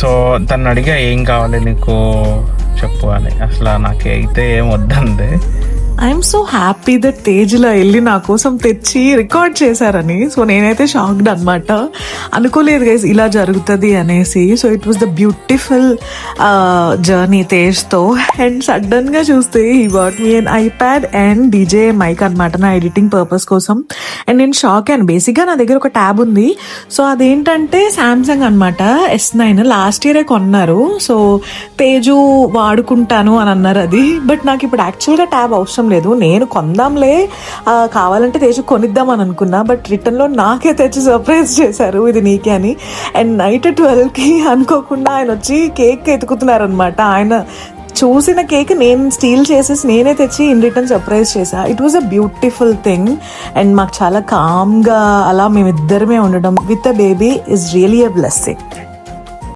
So తను అడిగా ఏం కావాలి నీకు చెప్పు అని. అసలు నాకైతే ఏం వద్దంది. ఐఎమ్ సో హ్యాపీ దట్ తేజ్లో వెళ్ళి నా కోసం తెచ్చి రికార్డ్ చేశారని. సో నేనైతే షాక్డ్ అనమాట, అనుకోలేదు గైస్ ఇలా జరుగుతుంది అనేసి. So it was the beautiful journey తేజ్తో. అండ్ సడన్గా చూస్తే ఈ బాట్ మీ and iPad and DJ mic అనమాట నా ఎడిటింగ్ పర్పస్ కోసం. అండ్ నేను షాక్ అయ్యాను. బేసిక్గా నా దగ్గర ఒక ట్యాబ్ ఉంది. సో అదేంటంటే శాంసంగ్ అనమాట S9 లాస్ట్ ఇయరే కొన్నారు. సో తేజు వాడుకుంటాను అని అన్నారు అది. బట్ నాకు ఇప్పుడు యాక్చువల్గా ట్యాబ్ అవసరం లేదు, నేను కొందాంలే కావాలంటే తేజు కొనిద్దాం అని అనుకున్నా. బట్ రిటర్న్లో నాకే తెచ్చి సర్ప్రైజ్ చేశారు ఇది నీకే అని. అండ్ నైట్ 12కి అనుకోకుండా ఆయన వచ్చి కేక్ ఎతుకుతున్నారనమాట. ఆయన చూసిన కేక్ నేను స్టీల్ చేసేసి నేనే తెచ్చి ఇన్ రిటర్న్ సర్ప్రైజ్ చేశా. It was a beautiful thing. And మాకు చాలా కామ్గా అలా మేమిద్దరమే ఉండడం with a baby is really a blessing.